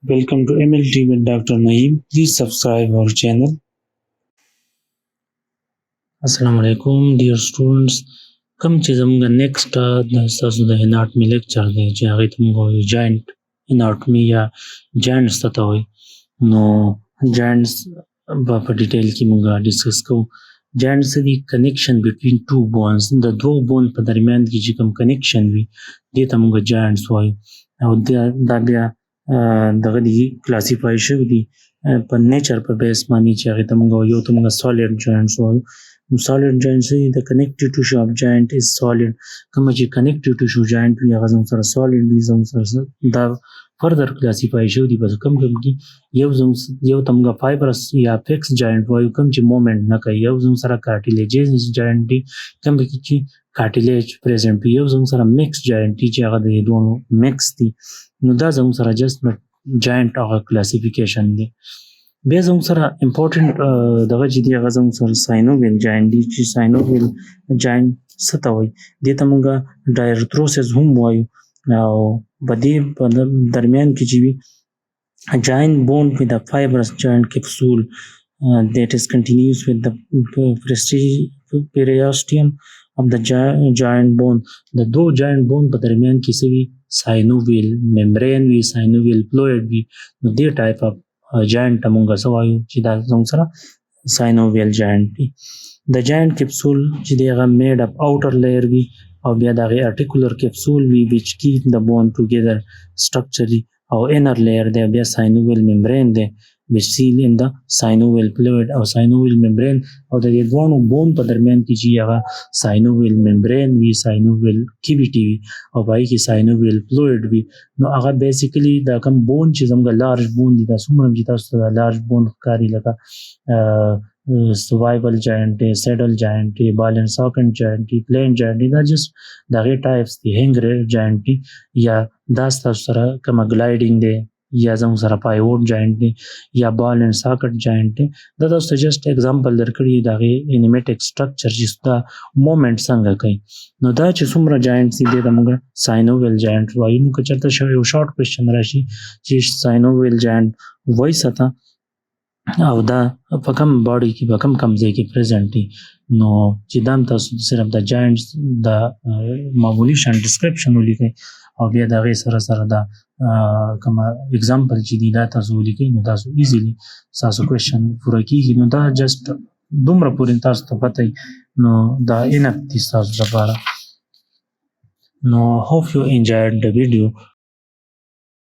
Welcome to MLT with Dr. Naeem. Please subscribe our channel. Assalamu alaikum, dear students. کوم چې زموږ نیکسټ ستاسو د اناټمي لیکچر دی چې هغې ته موږ وایو جاینټ اناټمي یا جاینټس ته وایي. نو جاینټس به په ډیټیل کې موږ ډسکس کوو. جاینټس دي کنیکشن بټوین ټو بونز، د دوو بون په درمیان کې چې کوم کنیکشن وي دې ته موږ جاینټس وایو. او دا بیا دغه دي کلاسیفای شوي دي په نیچر په بیس باندې چې هغې ته موږ وایو. یو ته موږ سالډ جاینټس وایو. solid joints the connective tissue of joint is solid. کوم چې connective tissue joint وي هغه زموږ سره solid وي، زموږ سره دا further classify شوي دي. بس کوم کې یو ته موږ fibrous یا fixed joint وایو کوم چې مومنټ نه کوي. یو زموږ سره cartilaginous joint دي کوم کې چې cartilage present وي. یو زموږ سره mixed joint دي چې هغه د دوه mix دي. نو دا زموږ سره just joint هغه classification دی. بیا زموږ سره امپورټنټ دغه چې دی هغه زموږ سره ساینوویل جاینټ دی چې ساینوویل جاینټ څه ته وایي؟ دې ته موږ ډایرتروسس هم وایو. او په دې درمیان کې چې وي joint bone with a fibrous joint capsule that is continuous with the periosteum of the joint bone. د دو joint bone په درمیان کې څه وي؟ ساینوویل ممبرین وي، ساینوویل فلویډ وي. نو دې ټایپ اف جاینټ ته مونږ څه وایو چې دا زموږ سره ساینوویل جاینټ وي. د جاینټ کپسول چې دی هغه میډ اپ اوټر لیئر وي او بیا د هغې ارټیکولر کپسول وي ویچ کیپ د بون ټوګیدر سټرکچري، او انر لیئر دی بیا ساینوویل ممبرین دی which seal in the synovial fluid او synovial membrane. او د دې دوانو بون په درمیان کې چې هغه synovial membrane وي، synovial cavity وي او په هغې کې synovial fluid وي. نو هغه بیسیکلی دا کوم بون چې زموږ لارج بون دي، دا څومره چې تاسو ته دا لارج بون ښکاري لکه سوایبل جاینټ دی، سیډل جاینټ دی، بال اینډ ساکټ جاینټ دی، پلین جاینټ دی، دا جسټ د هغې ټایپس دي. هینګ جاینټ دی یا دا ستاسو سره کومه ګلایډینګ دی یا زموږ سره پایوټ جاینټ دی یا بال اینډ ساکټ جاینټ دی. دا تاسو ته جسټ اگزامپل درکړي د هغې انیمیټک سټرکچر چې دا مومنټ څنګه کوي. نو دا چې څومره جاینټس دي دې ته موږ ساینوویل جاینټ وایو. نو که چېرته یو شارټ کوېشچن راشي چې ساینوویل جاینټ وایي ساته او دا په کوم باډي کې په کوم ځای کې پریزنټ دي، نو چې دا هم تاسو صرف د جاینټس د معمولي شان ډسکرپشن ولیکئ او بیا د هغې سره سره دا کومه اګزامپل چې دي دا تاسو ولیکئ. نو تاسو ایزیلی ستاسو کوېشن پوره کېږي. نو دا جسټ دومره پورې تاسو ته پته وي نو دا انف دي ستاسو لپاره. نو hope you enjoyed the video.